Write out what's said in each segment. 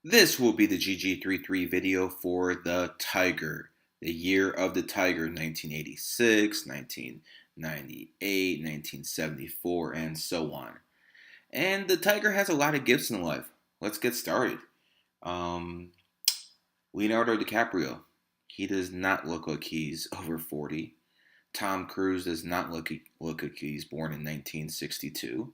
This will be the GG33 video for the Tiger, the year of the Tiger, 1986, 1998, 1974, and so on. And the Tiger has a lot of gifts in life. Let's get started. Um, Leonardo DiCaprio, he does not look like he's over 40. Tom Cruise does not look like he's born in 1962.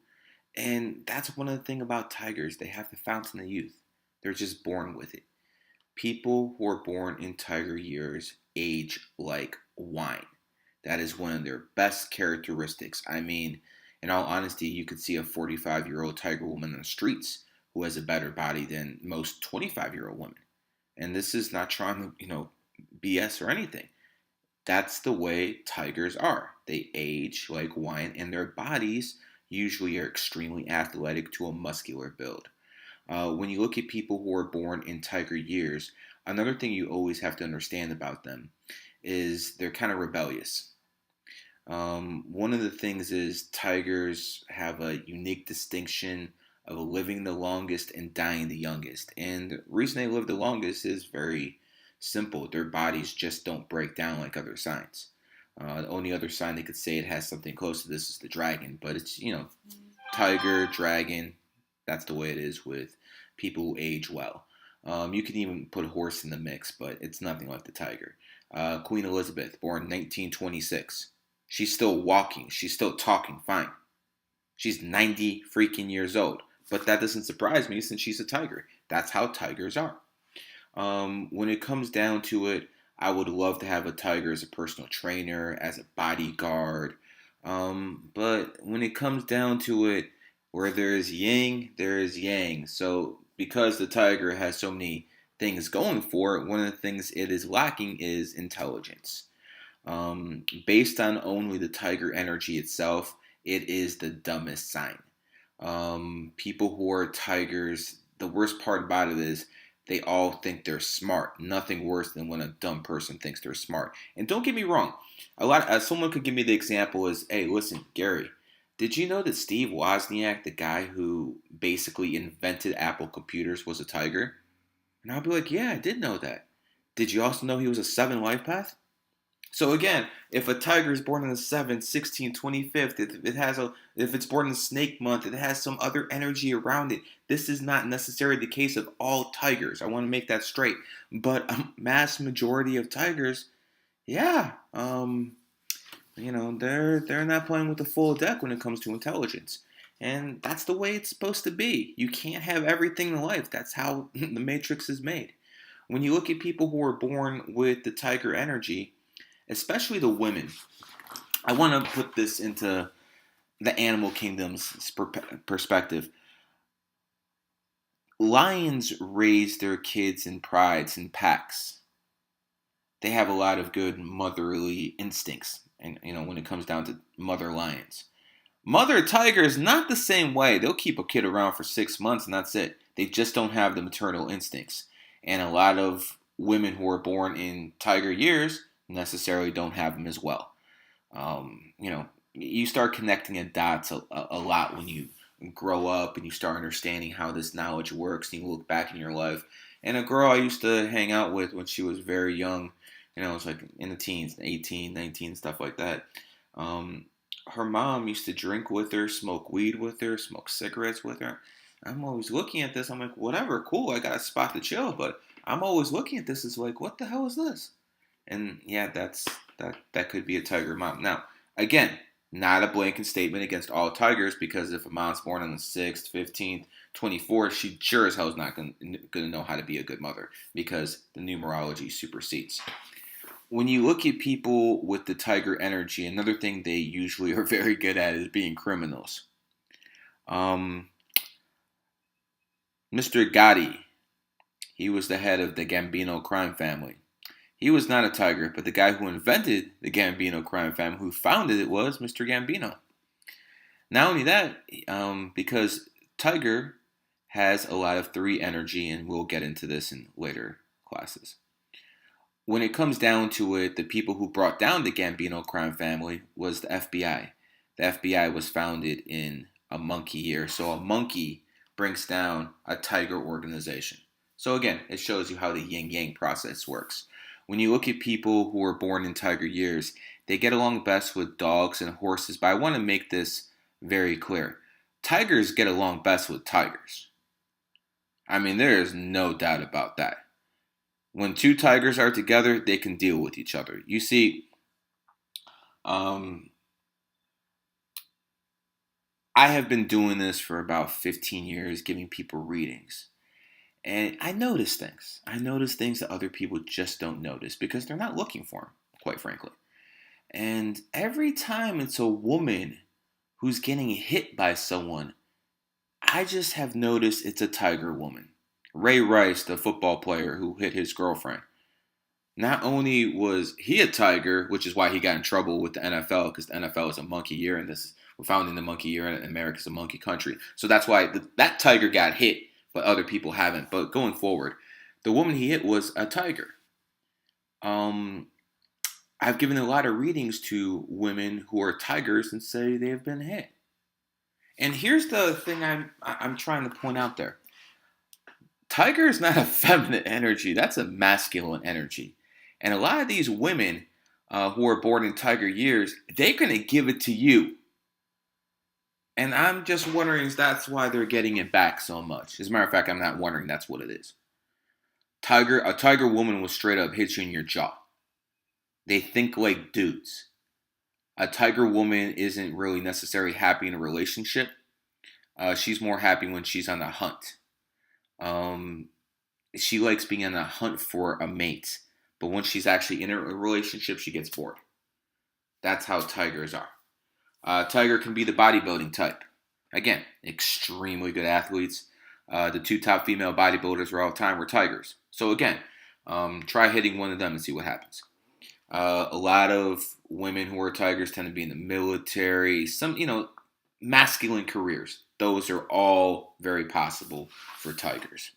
And that's one of the things about tigers. They have the fountain of youth. They're just born with it. People who are born in tiger years age like wine. That is one of their best characteristics. I mean, in all honesty, you could see a 45-year-old tiger woman on the streets who has a better body than most 25-year-old women. And this is not trying to, BS or anything. That's the way tigers are. They age like wine, and their bodies usually are extremely athletic to a muscular build. When you look at people who are born in tiger years, another thing you always have to understand about them is they're kind of rebellious. One of the things is tigers have a unique distinction of living the longest and dying the youngest. And the reason they live the longest is very simple. Their bodies just don't break down like other signs. The only other sign they could say it has something close to this is the dragon, but it's, tiger, dragon, that's the way it is with people who age well. You can even put a horse in the mix, but it's nothing like the tiger. Queen Elizabeth, born 1926. She's still walking. She's still talking fine. She's 90 freaking years old. But that doesn't surprise me since she's a tiger. That's how tigers are. When it comes down to it, I would love to have a tiger as a personal trainer, as a bodyguard. But when it comes down to it, where there is yin, there is yang. So because the tiger has so many things going for it, one of the things it is lacking is intelligence. Based on only the tiger energy itself, it is the dumbest sign. People who are tigers, the worst part about it is they all think they're smart. Nothing worse than when a dumb person thinks they're smart. And don't get me wrong, someone could give me the example is, hey, listen, Gary, did you know that Steve Wozniak, the guy who basically invented Apple computers, was a tiger? And I'll be like, yeah, I did know that. Did you also know he was a 7 life path? So again, if a tiger is born on the 7th, 16th, 25th, if it's born in snake month, it has some other energy around it. This is not necessarily the case of all tigers. I want to make that straight. But a mass majority of tigers, yeah, they're not playing with the full deck when it comes to intelligence. And that's the way it's supposed to be. You can't have everything in life. That's how the matrix is made. When you look at people who are born with the tiger energy, especially the women, I want to put this into the animal kingdom's perspective. Lions raise their kids in prides and packs. They have a lot of good motherly instincts, and when it comes down to mother lions. Mother tiger is not the same way. They'll keep a kid around for 6 months and that's it. They just don't have the maternal instincts. And a lot of women who are born in tiger years necessarily don't have them as well. You start connecting the dots a lot when you grow up and you start understanding how this knowledge works and you look back in your life. And a girl I used to hang out with when she was very young, it was like in the teens, 18, 19, stuff like that. Her mom used to drink with her, smoke weed with her, smoke cigarettes with her. I'm always looking at this. I'm like, whatever, cool. I got a spot to chill, but I'm always looking at this as like, what the hell is this? And yeah, that could be a tiger mom. Now, again, not a blanket statement against all tigers because if a mom's born on the 6th, 15th, 24th, she sure as hell is not going to know how to be a good mother because the numerology supersedes. When you look at people with the tiger energy, another thing they usually are very good at is being criminals. Mr. Gotti, he was the head of the Gambino crime family. He was not a tiger, but the guy who invented the Gambino crime family, who founded it, was Mr. Gambino. Not only that, because tiger has a lot of 3 energy, and we'll get into this in later classes. When it comes down to it, the people who brought down the Gambino crime family was the FBI. The FBI was founded in a monkey year, so a monkey brings down a tiger organization. So again, it shows you how the yin-yang process works. When you look at people who were born in tiger years, they get along best with dogs and horses, but I want to make this very clear. Tigers get along best with tigers. I mean, there is no doubt about that. When two tigers are together, they can deal with each other. You see, I have been doing this for about 15 years, giving people readings. And I notice things. I notice things that other people just don't notice because they're not looking for them, quite frankly. And every time it's a woman who's getting hit by someone, I just have noticed it's a tiger woman. Ray Rice, the football player who hit his girlfriend, not only was he a tiger, which is why he got in trouble with the NFL, because the NFL is a monkey year, and we're founding the monkey year, and America's a monkey country. So that's why that tiger got hit, but other people haven't. But going forward, the woman he hit was a tiger. I've given a lot of readings to women who are tigers and say they have been hit. And here's the thing I'm trying to point out there. Tiger is not a feminine energy. That's a masculine energy. And a lot of these women who are born in tiger years, they're going to give it to you. And I'm just wondering if that's why they're getting it back so much. As a matter of fact, I'm not wondering, that's what it is. A tiger woman will straight up hit you in your jaw. They think like dudes. A tiger woman isn't really necessarily happy in a relationship. She's more happy when she's on a hunt. She likes being on a hunt for a mate. But when she's actually in a relationship, she gets bored. That's how tigers are. Tiger can be the bodybuilding type. Again, extremely good athletes. The two top female bodybuilders of all time were tigers. So again, try hitting one of them and see what happens. A lot of women who are tigers tend to be in the military, some, masculine careers. Those are all very possible for tigers.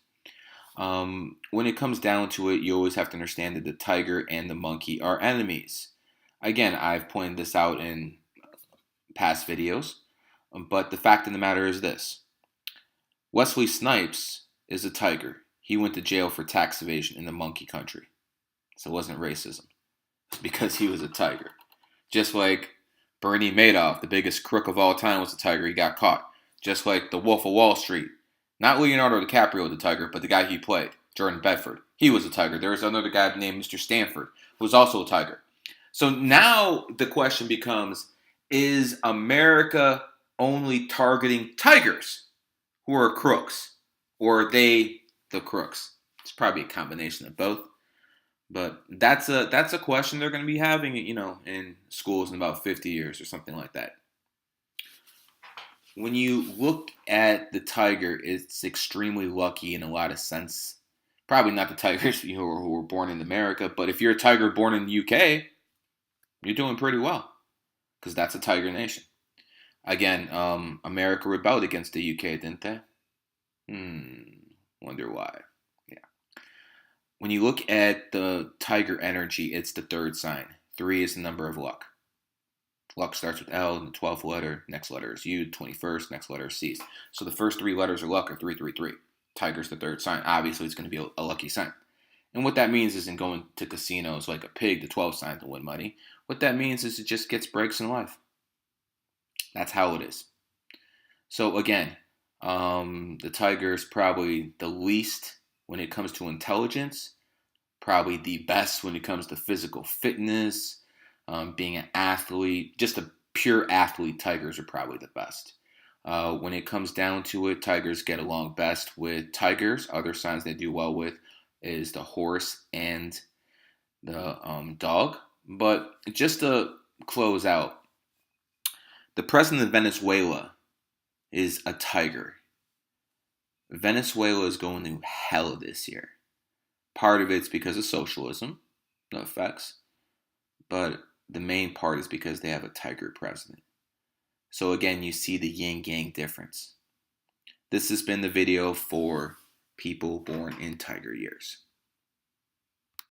When it comes down to it, you always have to understand that the tiger and the monkey are enemies. Again, I've pointed this out in past videos, but the fact of the matter is this. Wesley Snipes is a tiger. He went to jail for tax evasion in the monkey country. So it wasn't racism. It's because he was a tiger. Just like Bernie Madoff, the biggest crook of all time, was a tiger. He got caught. Just like the Wolf of Wall Street. Not Leonardo DiCaprio, the tiger, but the guy he played, Jordan Bedford. He was a tiger. There was another guy named Mr. Stanford, who was also a tiger. So now the question becomes, is America only targeting tigers who are crooks? Or are they the crooks? It's probably a combination of both. But that's a question they're going to be having, in schools in about 50 years or something like that. When you look at the tiger, it's extremely lucky in a lot of sense. Probably not the tigers who were born in America, but if you're a tiger born in the UK, you're doing pretty well because that's a tiger nation. Again, America rebelled against the UK, didn't they? Wonder why. Yeah. When you look at the tiger energy, it's the third sign. 3 is the number of luck. Luck starts with L, and the 12th letter, next letter is U, 21st, next letter is C. So the first 3 letters of luck are 333. Tiger's the third sign. Obviously, it's going to be a lucky sign. And what that means isn't going to casinos like a pig, the 12 sign, to win money. What that means is it just gets breaks in life. That's how it is. So again, the tiger is probably the least when it comes to intelligence, probably the best when it comes to physical fitness, being an athlete, just a pure athlete. Tigers are probably the best. When it comes down to it, tigers get along best with tigers. Other signs they do well with is the horse and the dog. But just to close out, the president of Venezuela is a tiger. Venezuela is going through hell this year. Part of it's because of socialism, no effects, but the main part is because they have a tiger president. So again, you see the yin-yang difference. This has been the video for people born in tiger years.